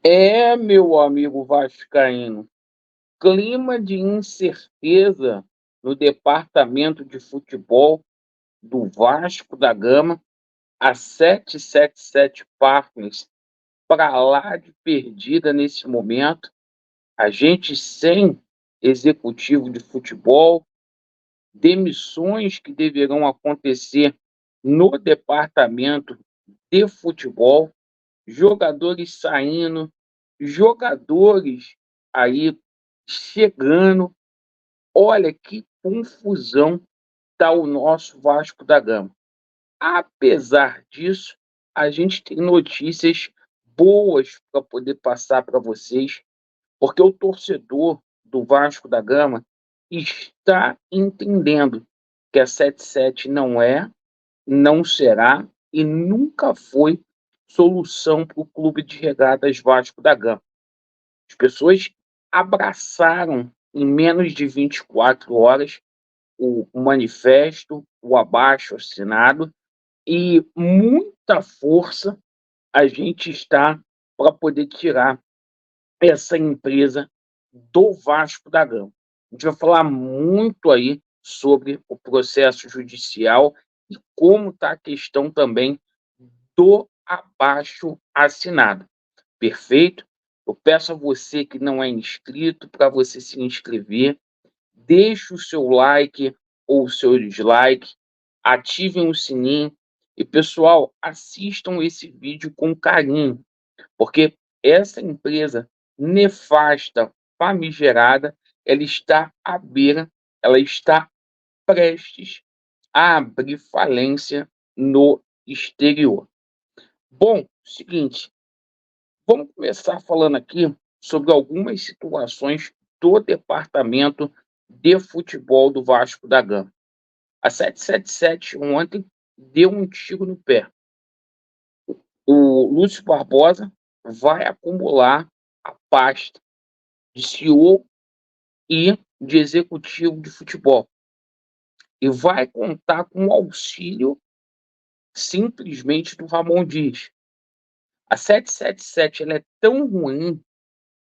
Meu amigo vascaíno, clima de incerteza no departamento de futebol do Vasco da Gama, a 777 Partners, para lá de perdida nesse momento, a gente sem executivo de futebol, demissões que deverão acontecer no departamento de futebol, jogadores saindo, jogadores aí chegando. Olha que confusão está o nosso Vasco da Gama. Apesar disso, a gente tem notícias boas para poder passar para vocês, porque o torcedor do Vasco da Gama está entendendo que a 77 não é, não será e nunca foi solução para o Clube de Regatas Vasco da Gama. As pessoas abraçaram em menos de 24 horas o manifesto, o abaixo-assinado, e muita força a gente está para poder tirar essa empresa do Vasco da Gama. A gente vai falar muito aí sobre o processo judicial e como está a questão também do abaixo-assinado. Perfeito? Eu peço a você que não é inscrito para você se inscrever, deixe o seu like ou o seu dislike, ativem o sininho e, pessoal, assistam esse vídeo com carinho, porque essa empresa nefasta, famigerada, ela está à beira, ela está prestes a abrir falência no exterior. Bom, seguinte, vamos começar falando aqui sobre algumas situações do departamento de futebol do Vasco da Gama. A 777 ontem deu um tiro no pé. O Lúcio Barbosa vai acumular a pasta de CEO e de executivo de futebol e vai contar com o auxílio simplesmente do Ramon Dias. A 777 ela é tão ruim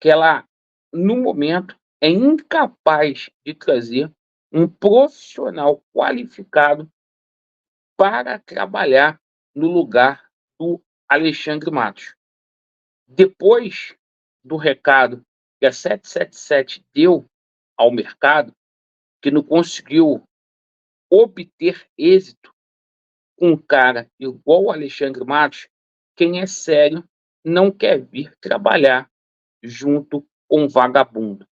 que ela, no momento, é incapaz de trazer um profissional qualificado para trabalhar no lugar do Alexandre Matos. Depois do recado que a 777 deu ao mercado, que não conseguiu obter êxito com um cara igual o Alexandre Matos, quem é sério não quer vir trabalhar junto com um vagabundo.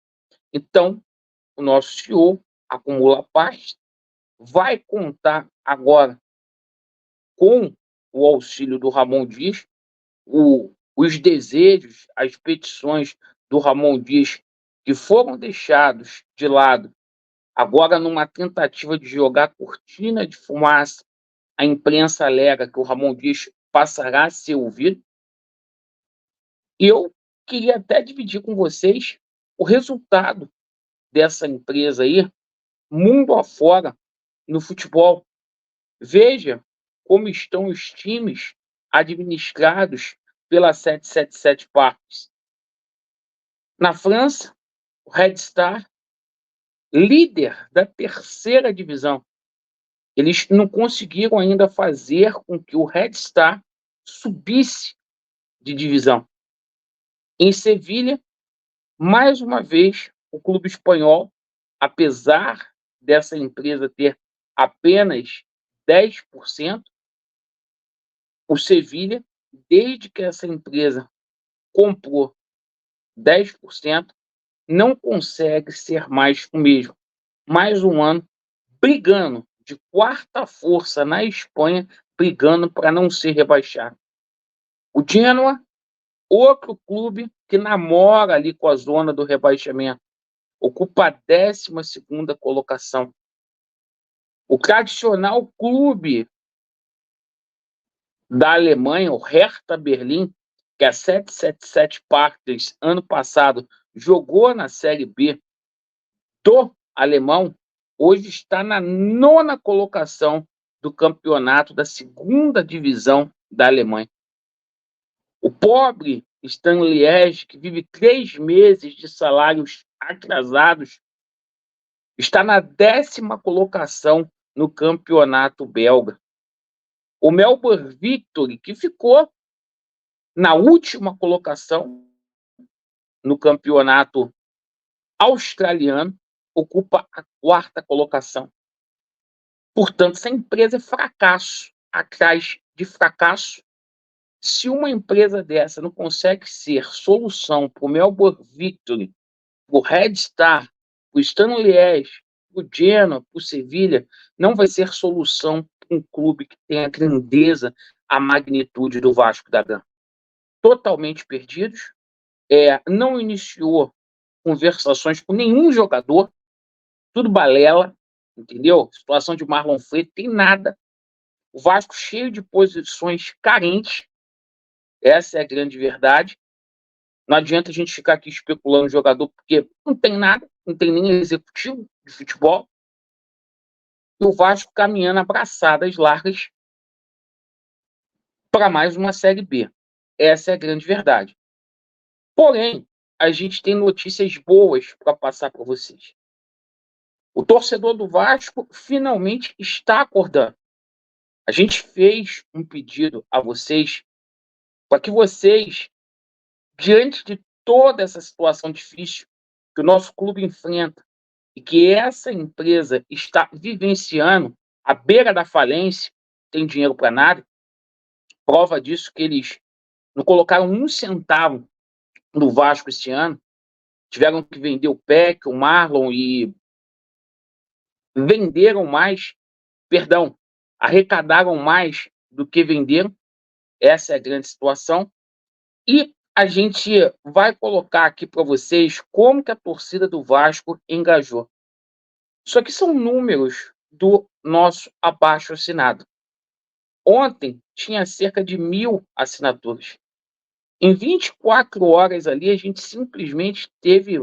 Então, o nosso CEO acumula paz, vai contar agora com o auxílio do Ramon Dias, os desejos, as petições do Ramon Dias que foram deixados de lado, agora numa tentativa de jogar cortina de fumaça, a imprensa alega que o Ramon Dias passará a ser ouvido. E eu queria até dividir com vocês o resultado dessa empresa aí, mundo afora, no futebol. Veja como estão os times administrados pela 777 Partners. Na França, o Red Star, líder da terceira divisão, eles não conseguiram ainda fazer com que o Red Star subisse de divisão. Em Sevilha, mais uma vez, o clube espanhol, apesar dessa empresa ter apenas 10%, o Sevilha, desde que essa empresa comprou 10%, não consegue ser mais o mesmo. Mais um ano brigando de quarta força na Espanha, brigando para não ser rebaixado. O Genoa, outro clube que namora ali com a zona do rebaixamento, ocupa a 12ª colocação. O tradicional clube da Alemanha, o Hertha Berlim, que a 777 Partners, ano passado, jogou na Série B do alemão, hoje está na 9ª colocação do campeonato da 2ª divisão da Alemanha. O pobre Stade Liège, que vive 3 meses de salários atrasados, está na 10ª colocação no campeonato belga. O Melbourne Victory, que ficou na última colocação no campeonato australiano, ocupa a 4ª colocação. Portanto, essa empresa é fracasso atrás de fracasso. Se uma empresa dessa não consegue ser solução para o Melbourne Victory, para o Red Star, para o Stade Liège, para o Genoa, para o Sevilha, não vai ser solução para um clube que tem a grandeza, a magnitude do Vasco da Gama. Totalmente perdidos, não iniciou conversações com nenhum jogador, tudo balela, entendeu? Situação de Marlon Freire, tem nada. O Vasco cheio de posições carentes, essa é a grande verdade. Não adianta a gente ficar aqui especulando jogador, porque não tem nada, não tem nem executivo de futebol. E o Vasco caminhando abraçadas largas para mais uma Série B. Essa é a grande verdade. Porém, a gente tem notícias boas para passar para vocês. O torcedor do Vasco finalmente está acordando. A gente fez um pedido a vocês para que vocês, diante de toda essa situação difícil que o nosso clube enfrenta e que essa empresa está vivenciando à beira da falência, tem dinheiro para nada, prova disso que eles não colocaram um centavo no Vasco esse ano, tiveram que vender o Peck, o Marlon e venderam mais, perdão, arrecadaram mais do que venderam, essa é a grande situação, e a gente vai colocar aqui para vocês como que a torcida do Vasco engajou. Isso aqui são números do nosso abaixo-assinado. Ontem tinha cerca de 1.000 assinaturas. Em 24 horas ali, a gente simplesmente teve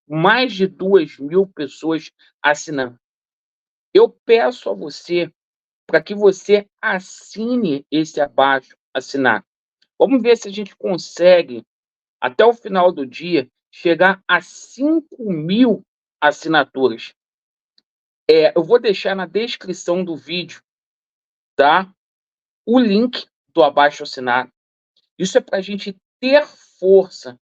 mais de 2.000 pessoas assinando. Eu peço a você para que você assine esse abaixo-assinado. Vamos ver se a gente consegue, até o final do dia, chegar a 5.000 assinaturas. Eu vou deixar na descrição do vídeo, tá? O link do abaixo-assinado. Isso é para a gente ter força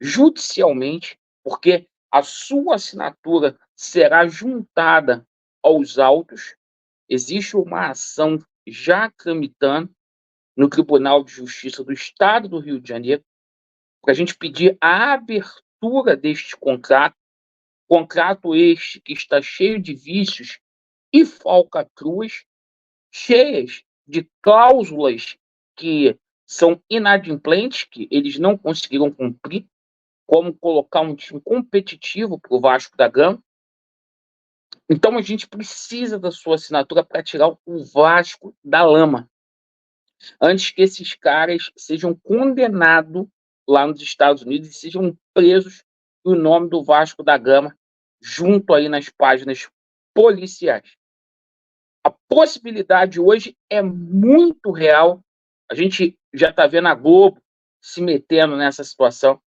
judicialmente, porque a sua assinatura será juntada aos autos. Existe uma ação já tramitando no Tribunal de Justiça do Estado do Rio de Janeiro, para a gente pedir a abertura deste contrato este que está cheio de vícios e falcatruas, cheias de cláusulas que são inadimplentes, que eles não conseguiram cumprir, como colocar um time competitivo para o Vasco da Gama. Então a gente precisa da sua assinatura para tirar o Vasco da lama, antes que esses caras sejam condenados lá nos Estados Unidos e sejam presos e o nome do Vasco da Gama junto aí nas páginas policiais. A possibilidade hoje é muito real. A gente já está vendo a Globo se metendo nessa situação.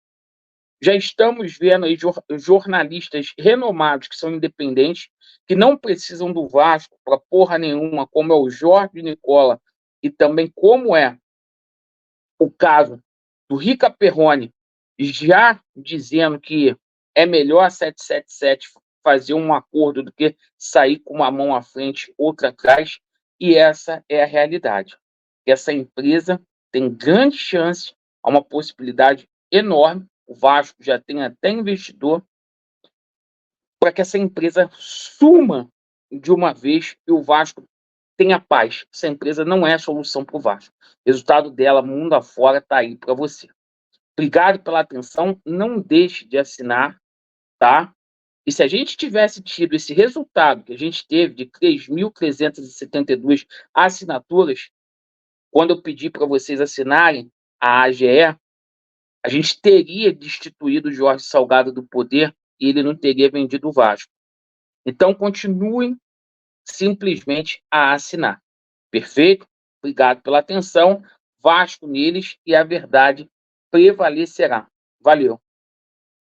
Já estamos vendo aí jornalistas renomados que são independentes, que não precisam do Vasco para porra nenhuma, como é o Jorge Nicola e também como é o caso do Rica Perrone, já dizendo que é melhor a 777 fazer um acordo do que sair com uma mão à frente, outra atrás, e essa é a realidade. Essa empresa tem grande chance, há uma possibilidade enorme, o Vasco já tem até investidor, para que essa empresa suma de uma vez e o Vasco tenha paz. Essa empresa não é a solução para o Vasco. O resultado dela, mundo afora, está aí para você. Obrigado pela atenção. Não deixe de assinar, tá? E se a gente tivesse tido esse resultado que a gente teve de 3.372 assinaturas, quando eu pedi para vocês assinarem a AGE, a gente teria destituído o Jorge Salgado do poder e ele não teria vendido o Vasco. Então, continuem simplesmente a assinar. Perfeito? Obrigado pela atenção. Vasco neles e a verdade prevalecerá. Valeu.